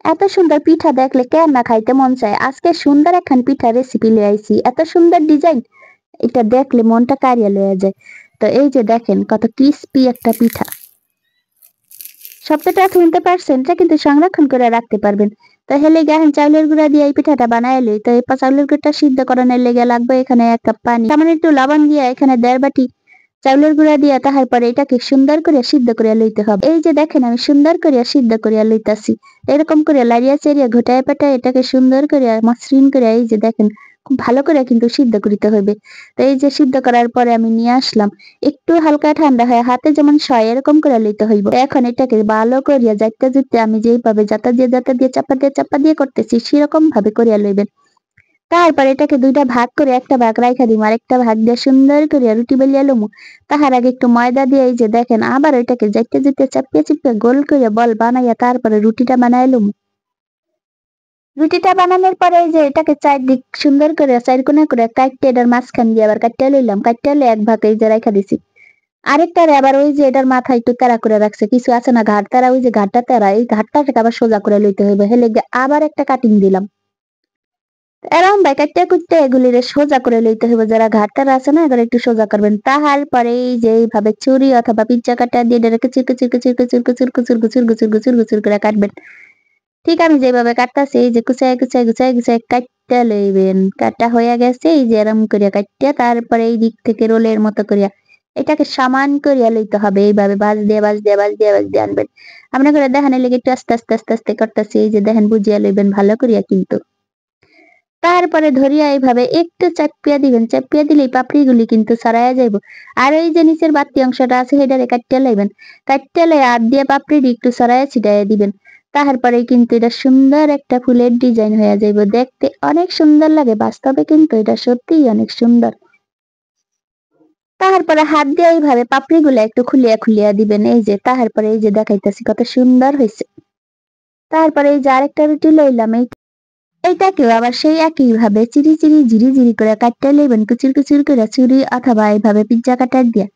এত সুন্দর পিঠা দেখলে কেন না খাইতে মন চায়। আজকে সুন্দর একখান পিঠা রেসিপি লয়ে আইছি, এত সুন্দর ডিজাইন, এটা দেখলে মনটা কারিয়া লয়ে যায়। তো এই যে দেখেন কত ক্রিস্পি একটা পিঠা। শব্দটা শুনতে পারছেন, এটা কিন্তু সংরক্ষণ করে রাখতে পারবেন। তো হেলে গেছেন চাউলের গুঁড়া দিয়ে এই পিঠাটা বানায় লই। তো এই চাউলের গুঁড়াটা সিদ্ধ করানোর লেগে লাগবে এখানে 1 কাপ পানি, সামান্য একটু লবণ দিয়ে এখানে 1.5 বাটি চাউলের গুঁড়া দিয়ে তাহার পরে এটাকে সুন্দর করে সিদ্ধ করে লইতে হবে। এই যে দেখেন আমি সুন্দর করে সিদ্ধ করে লইতাছি, এরকম করে লাড়িয়া চাড়িয়া ঘটায় পেটায় এটাকে সুন্দর করে মসৃণ করে এই যে দেখেন খুব ভালো করে কিন্তু সিদ্ধ করিতে হবে। তো এই যে সিদ্ধ করার পরে আমি নিয়ে আসলাম, একটু হালকা ঠান্ডা হয়ে হাতে যেমন সয় এরকম করে লইতে হইব। এখন এটাকে ভালো করিয়া যাইতে যাইতে আমি যেইভাবে যাতা দিয়ে চাপা দিয়ে করতেছি সেরকম ভাবে করিয়া লইবেন। তারপর এটাকে 2টা ভাগ করে একটা ভাগ রাইখা দিম, আর একটা ভাগ দিয়ে সুন্দর করে রুটি বেলিয়া লমু। তাহার আগে একটু ময়দা দিয়ে এই যে দেখেন আবার ওইটাকে যাইতে যাইতে চাপিয়ে চিপিয়ে গোল করে বল বানাইয়া তারপরে রুটিটা বানাই লমু। রুটিটা বানানোর পরে এই যে এটাকে চারদিক সুন্দর করে চার কোনা করে কাটতে এটার মাঝখান দিয়ে আবার কাটতে লইলাম, কাটতে লইলে এক ভাগ এই যে রাইখা দিছি। আরেকটারে আবার ওই যে এটার মাথা একটু তেরা করে রাখছে, কিছু আছে না ঘাট তেরা, ওই যে ঘাটটা তেরা, এই ঘাটটাকে আবার সোজা করে লইতে হইবে, হেলে আবার একটা কাটিং দিলাম। এরকম ভাই কাটতে কুটতে এগুলিরে সোজা করে লইতে হইব, যারা ঘাটতারা আছে না এগুলো একটু সোজা করবেন। তাহার পরে এই যে এইভাবে ছুরি অথবা পিচ্চা কাটা দিয়ে এটাকে কুচুর করে কাটবেন। ঠিক আমি যেভাবে কাটতাছি এই যে কুচায় কাটতে লইবেন। কাটা হয়ে গেছে এই যে এরম করিয়া কাটতে তারপরে এই দিক থেকে রোলের মতো করিয়া এটাকে সমান করিয়া লইতে হবে, এইভাবে বাজ দিয়ে আনবেন। আপনার করে দেখানোর লেগে একটু আস্তে করতেছি, এই যে দেখেন বুঝিয়া লইবেন ভালো করিয়া কিন্তু। তারপরে ধরিয়া এইভাবে একটু চাপিয়া দিবেন, চাপিয়া দিলেই পাপড়িগুলি কিন্তু ছড়াইয়া যাইব। আর এই যে নিচের বাড়তি অংশটা আছে সেটারে কাটিয়া লাইবেন, কাটিয়া লাই হাত দিয়ে পাপড়িটি একটু ছড়াইয়া ছিটাইয়া দিবেন। তারপরে কিন্তু এটা সুন্দর একটা ফুলের ডিজাইন হয়ে যাইব, দেখতে অনেক সুন্দর লাগে, বাস্তবে কিন্তু এটা সত্যিই অনেক সুন্দর। তারপরে হাত দিয়ে এইভাবে পাপড়িগুলো একটু খুলিয়া খুলিয়া দিবেন, এই যে তারপরে এই যে দেখাইতেছি কত সুন্দর হয়েছে। তারপরে এই যে আরেকটা রুটি লইলাম, এইটাকেও আবার সেই একই ভাবে ঝিরি করে কাটতে লইবেন, কুচুর করে ছুরি অথবা এইভাবে পিজ্জা কাটার দিয়া।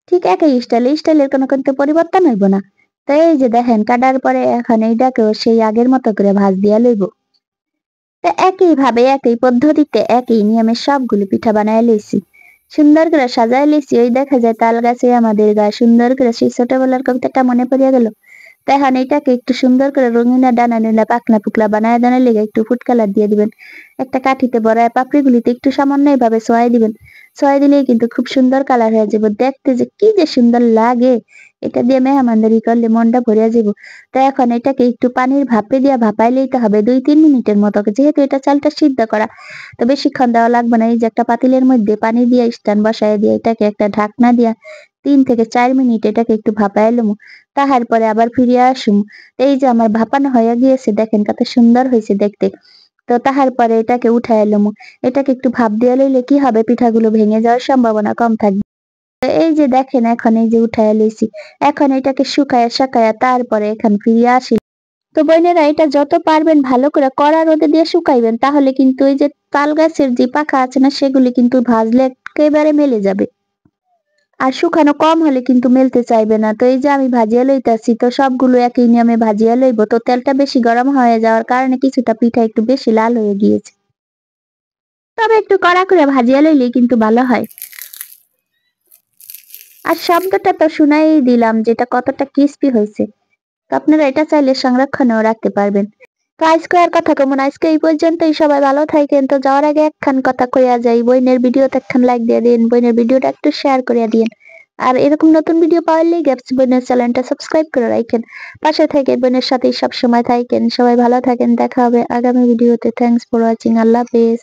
ঠিক একই স্টাইলের কোনো কিন্তু পরিবর্তন হইব না। তো এই যে দেখেন কাটার পরে এখন এইটাকেও সেই আগের মতো করে ভাজ দিয়া লইব। তো একই ভাবে একই পদ্ধতিতে একই নিয়মে সবগুলো পিঠা বানায় লইছি, সুন্দর করে সাজায় লইছি। ওই দেখা যায় তাল গাছে আমাদের গায়ে, সুন্দর করে সেই ছোটবেলার কবিতাটা মনে পড়িয়া গেল। এখন এটাকে একটু সুন্দর করে রঙিনা ডানা নুলা পাকনা পুকলা বানায় দানা লেগে একটু ফুড কালার দিয়ে দিবেন। একটা কাঠিতে বড়ায় পাপড়িগুলিতে একটু সামান্য এভাবে ছোঁয়াই দিবেন, ছোঁয়াই দিলেই কিন্তু খুব সুন্দর কালার হয়ে যাবে, দেখতে যে কি যে সুন্দর লাগে। এটা দিয়ে মেহমানদারি করলে মনটা ভরিয়া যাব। তো এখন এটাকে একটু পানির ভাপে দিয়ে ভাপাই লইতে হবে 2-3 মিনিটের মতো, যেহেতু এটা চালটা সিদ্ধ করা তো বেশিক্ষণ দেওয়া লাগবে না। এই যে একটা পাতিলের মধ্যে পানি দিয়ে স্ট্যান্ড বসায় দিয়ে এটাকে একটা ঢাকনা দিয়া 3 থেকে 4 মিনিট এটাকে একটু ভাপায় লমু। তাহার পরে আবার ফিরে আসুম। এই যে আমার ভাপানো হয়ে গিয়েছে, দেখেন কত সুন্দর হয়েছে দেখতে। তো তাহার পরে এটাকে উঠায় এলুম। এটাকে একটু ভাপ দিয়ে লইলে কি হবে, পিঠাগুলো ভেঙে যাওয়ার সম্ভাবনা কম থাকবে। তো এই যে দেখেন এখন এই যে উঠায় লইছি, এখন এটাকে শুকায়া শাকায়া তারপরে এখান ফিরিয়ে আসি। তো বোনেরা এটা যত পারবেন ভালো করে কড়া রোদে দিয়ে শুকাইবেন, তাহলে কিন্তু ওই যে তাল গাছের যে পাখা আছে না সেগুলি কিন্তু ভাজলে একেবারে মেলে যাবে। আর শুকানো কম হলে কিন্তু মেলতে চাইবে না। তো এই যে আমি ভাজিয়া লইতাছি, তো সবগুলো একই নিয়মে ভাজিয়া লইব। তো তেলটা বেশি গরম হয়ে যাওয়ার কারণে কিছুটা পিঠা একটু বেশি লাল হয়ে গিয়েছে, তবে একটু কড়া করে ভাজিয়া লইলেই কিন্তু ভালো হয়। আর শব্দটা তো শুনাই দিলাম যেটা কতটা ক্রিস্পি হয়েছে। তো আপনারা এটা চাইলে সংরক্ষণেও রাখতে পারবেন। তো আজকে আর কথা কমন, আজকে এই পর্যন্তই। সবাই ভালো থাকেন। তো যাওয়ার আগে একখান কথা কইয়া যাই, বইনের ভিডিওতে একখান লাইক দিয়ে দিন, বইনের ভিডিওটা একটু শেয়ার করে দিন। আর এরকম নতুন ভিডিও পাওয়ার লেগে গ্যাপস বইনের চ্যানেলটা সাবস্ক্রাইব করে রাখেন। পাশে থেকে বইনের সাথেই সব সময় থাকেন। সবাই ভালো থাকেন, দেখা হবে আগামী ভিডিওতে। থ্যাঙ্কস ফর ওয়াচিং, আল্লাহ হাফেজ।